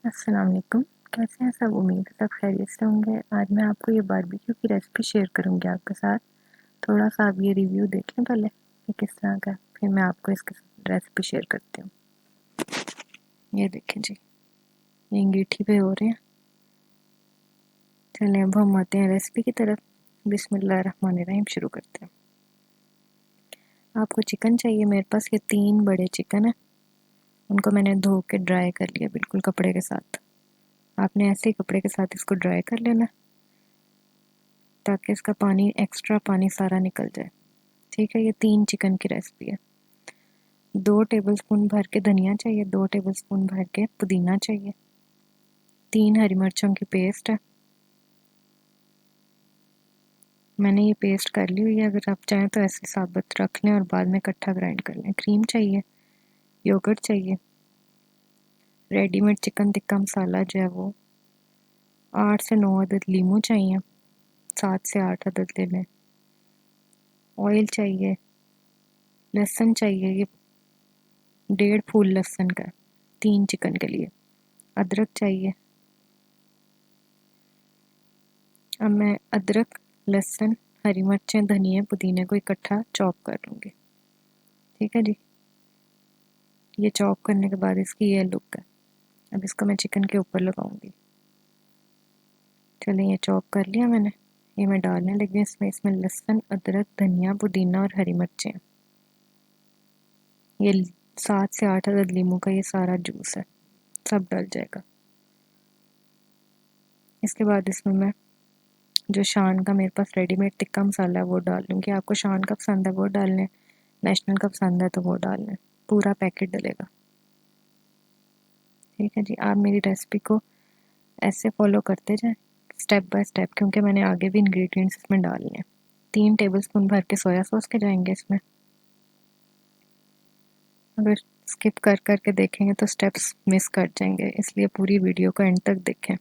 अस्सलाम वालेकुम। कैसे हैं सब? उम्मीद है सब खैरियत से होंगे। आज मैं आपको ये बारबेक्यू की रेसिपी शेयर करूंगी आपके साथ। थोड़ा सा आप ये रिव्यू देख लें पहले कि किस तरह का है, फिर मैं आपको इसकी रेसिपी शेयर करती हूँ। ये देखें जी, ये अंगीठी पे हो रहे हैं। चलें अब हम आते हैं रेसिपी की तरफ। बिस्मिल्लाहिर्रहमानिर्रहीम शुरू करते हैं। आपको चिकन चाहिए। मेरे पास ये 3 बड़े चिकन है। उनको मैंने धो के ड्राई कर लिया बिल्कुल कपड़े के साथ। आपने ऐसे ही कपड़े के साथ इसको ड्राई कर लेना ताकि इसका पानी, एक्स्ट्रा पानी सारा निकल जाए। ठीक है, ये 3 चिकन की रेसिपी है। 2 टेबलस्पून भर के धनिया चाहिए, 2 टेबलस्पून भर के पुदीना चाहिए, 3 हरी मिर्चों की पेस्ट है। मैंने ये पेस्ट कर ली हुई है, अगर आप चाहें तो ऐसे साबुत रख लें और बाद में इकट्ठा ग्राइंड कर लें। क्रीम चाहिए, योगर्ट चाहिए, रेडीमेड चिकन टिक्का मसाला जो है वो 8 से 9 अदद लीमू चाहिए, 7 से 8 अदद ले लें। ऑयल चाहिए, लहसुन चाहिए, ये 1.5 फूल लहसुन का 3 चिकन के लिए। अदरक चाहिए। अब मैं अदरक, लहसुन, हरी मिर्चें, धनिया, पुदीने को इकट्ठा चॉप कर लूँगी। ठीक है जी, ये चॉप करने के बाद इसकी ये लुक है। अब इसको मैं चिकन के ऊपर लगाऊंगी। चलिए, ये चॉप कर लिया मैंने। ये मैं डालने लगी हूँ इसमें लहसुन, अदरक, धनिया, पुदीना और हरी मिर्चें। ये 7 से 8 अदद लीमू का ये सारा जूस है, सब डल जाएगा। इसके बाद इसमें मैं जो शान का मेरे पास रेडीमेड टिक्का मसाला है वो डाल लूँगी। आपको शान का पसंद है वो डाल लें, नेशनल का पसंद है तो वो डाल लें। पूरा पैकेट डलेगा। ठीक है जी, आप मेरी रेसिपी को ऐसे फॉलो करते जाएं स्टेप बाय स्टेप, क्योंकि मैंने आगे भी इंग्रेडिएंट्स इसमें डालने हैं। 3 टेबलस्पून भर के सोया सॉस के जाएंगे इसमें। अगर स्किप कर कर के देखेंगे तो स्टेप्स मिस कर जाएंगे, इसलिए पूरी वीडियो को एंड तक देखें।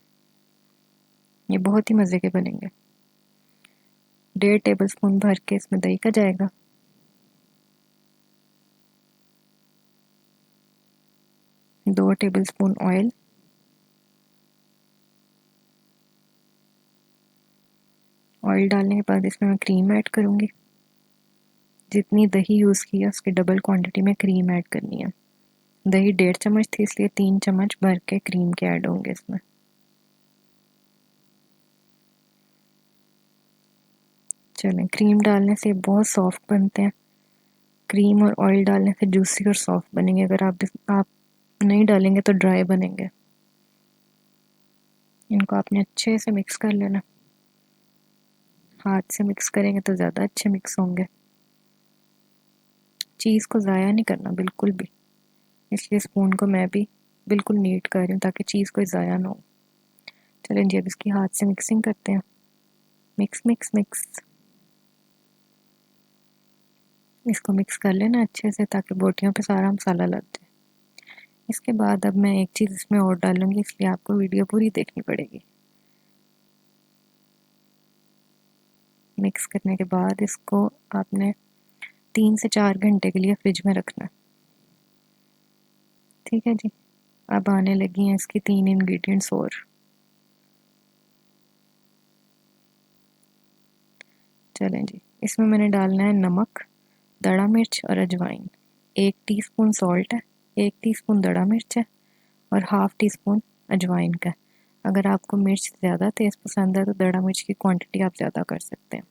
ये बहुत ही मज़े के बनेंगे। 1.5 टेबलस्पून भर के इसमें दही का जाएगा। 2 टेबलस्पून ऑयल, ऑयल डालने के बाद इसमें मैं क्रीम ऐड करूँगी। जितनी दही यूज़ की है उसकी डबल क्वांटिटी में क्रीम ऐड करनी है। दही 1.5 चम्मच थी, इसलिए 3 चम्मच भर के क्रीम के ऐड होंगे इसमें। चलें, क्रीम डालने से बहुत सॉफ्ट बनते हैं। क्रीम और ऑयल डालने से जूसी और सॉफ्ट बनेंगे। अगर आप नहीं डालेंगे तो ड्राई बनेंगे। इनको आपने अच्छे से मिक्स कर लेना। हाथ से मिक्स करेंगे तो ज़्यादा अच्छे मिक्स होंगे। चीज़ को ज़ाया नहीं करना बिल्कुल भी, इसलिए स्पून को मैं भी बिल्कुल नीट कर रही हूँ ताकि चीज़ कोई ज़ाया ना हो। चलें जी, अब इसकी हाथ से मिक्सिंग करते हैं। मिक्स मिक्स मिक्स, इसको मिक्स कर लेना अच्छे से ताकि बोटियों पे सारा मसाला लग जाए। इसके बाद अब मैं एक चीज़ इसमें और डालूँगी, इसलिए आपको वीडियो पूरी देखनी पड़ेगी। मिक्स करने के बाद इसको आपने 3 से 4 घंटे के लिए फ्रिज में रखना। ठीक है जी, अब आने लगी हैं इसकी 3 इंग्रेडिएंट्स और। चलें जी, इसमें मैंने डालना है नमक, दड़ा मिर्च और अजवाइन। 1 टीस्पून सॉल्ट है, 1 टीस्पून दड़ा मिर्च है और हाफ़ टी स्पून अजवाइन का। अगर आपको मिर्च ज़्यादा तेज़ पसंद है तो दड़ा मिर्च की क्वांटिटी आप ज़्यादा कर सकते हैं।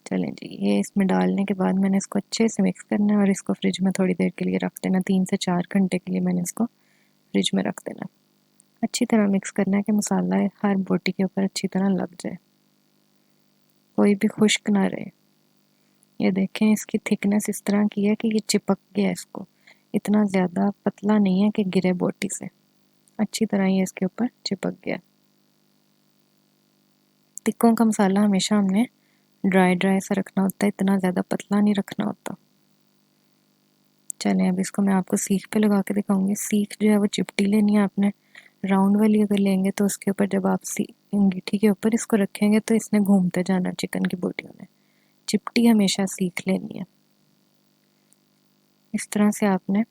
चलें जी, ये इसमें डालने के बाद मैंने इसको अच्छे से मिक्स करना है और इसको फ्रिज में थोड़ी देर के लिए रख देना। 3 से 4 घंटे के लिए मैंने इसको फ्रिज में रख देना। अच्छी तरह मिक्स करना है कि मसाला हर बोटी के ऊपर अच्छी तरह लग जाए, कोई भी खुश्क ना रहे। ये देखें, इसकी थिकनेस इस तरह की है कि ये चिपक गया। इसको इतना ज़्यादा पतला नहीं है कि गिरे बोटी से, अच्छी तरह ये इसके ऊपर चिपक गया। टिक्कों का मसाला हमेशा हमने ड्राई ड्राई सा रखना होता है, इतना ज़्यादा पतला नहीं रखना होता। चलें, अब इसको मैं आपको सीख पे लगा के दिखाऊंगी। सीख जो है वो चिपटी लेनी है आपने। राउंड वाली अगर लेंगे तो उसके ऊपर जब आप अंगीठी के ऊपर इसको रखेंगे तो इसने घूमते जाना चिकन की बोटियों ने। चिपटी हमेशा सीख लेनी है। इस तरह से आपने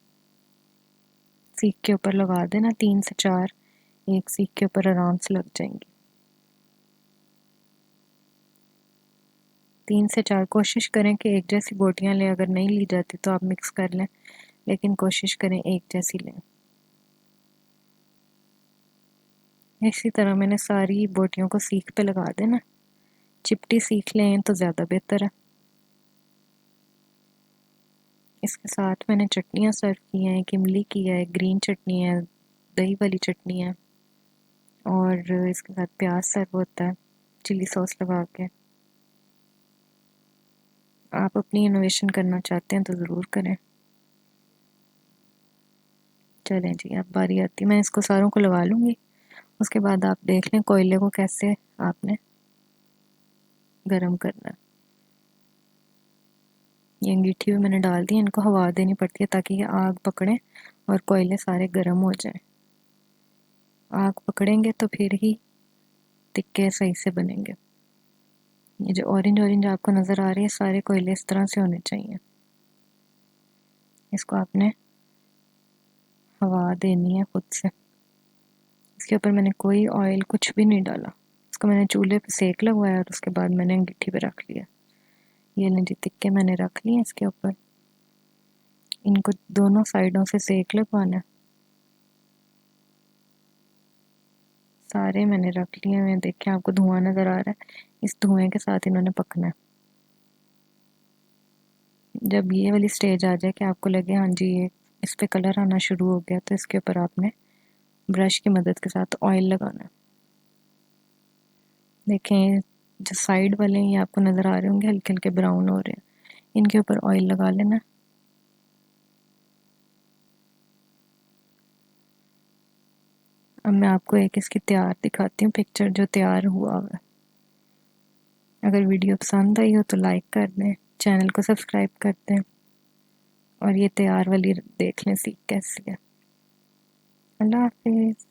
सीख के ऊपर लगा देना 3 से 4 एक सीख के ऊपर आराम से लग जाएंगी। 3 से 4 कोशिश करें कि एक जैसी बोटियां लें, अगर नहीं ली जाती तो आप मिक्स कर लें, लेकिन कोशिश करें एक जैसी लें। इसी तरह मैंने सारी बोटियों को सीख पे लगा देना। चिपटी सीख लें तो ज़्यादा बेहतर है। इसके साथ मैंने चटनियाँ सर्व की हैं, एक इमली की है, ग्रीन चटनी है, दही वाली चटनी है, और इसके साथ प्याज सर्व होता है चिली सॉस लगा के। आप अपनी इनोवेशन करना चाहते हैं तो ज़रूर करें। चलें जी, अब बारी आती है, मैं इसको सारों को लगा लूँगी, उसके बाद आप देख लें कोयले को कैसे आपने गरम करना है। ये अंगीठी भी मैंने डाल दी, इनको हवा देनी पड़ती है ताकि ये आग पकड़ें और कोयले सारे गर्म हो जाएं। आग पकड़ेंगे तो फिर ही टिक्के सही से बनेंगे। ये जो ऑरेंज ऑरेंज आपको नज़र आ रही है, सारे कोयले इस तरह से होने चाहिए। इसको आपने हवा देनी है खुद से। इसके ऊपर मैंने कोई ऑयल कुछ भी नहीं डाला, इसको मैंने चूल्हे पे सेक लगवाया और उसके बाद मैंने अंगीठी पे रख लिया। ये लें जी, टिक्के मैंने रख लिए इसके ऊपर। इनको दोनों साइडों से सेक लगवाना है। सारे मैंने रख लिए हैं, देखें आपको धुआं नज़र आ रहा है, इस धुएं के साथ इन्होंने पकना है। जब ये वाली स्टेज आ जाए कि आपको लगे हाँ जी ये इस पे कलर आना शुरू हो गया, तो इसके ऊपर आपने ब्रश की मदद के साथ ऑयल लगाना है। देखें जो साइड वाले हैं ये आपको नज़र आ रहे होंगे हल्के हल्के ब्राउन हो रहे हैं, इनके ऊपर ऑयल लगा लेना। अब मैं आपको एक इसकी तैयार दिखाती हूँ पिक्चर, जो तैयार हुआ है। अगर वीडियो पसंद आई हो तो लाइक कर दें, चैनल को सब्सक्राइब कर दें, और ये तैयार वाली देख लें सीख कैसी है। अल्लाह हाफिज़।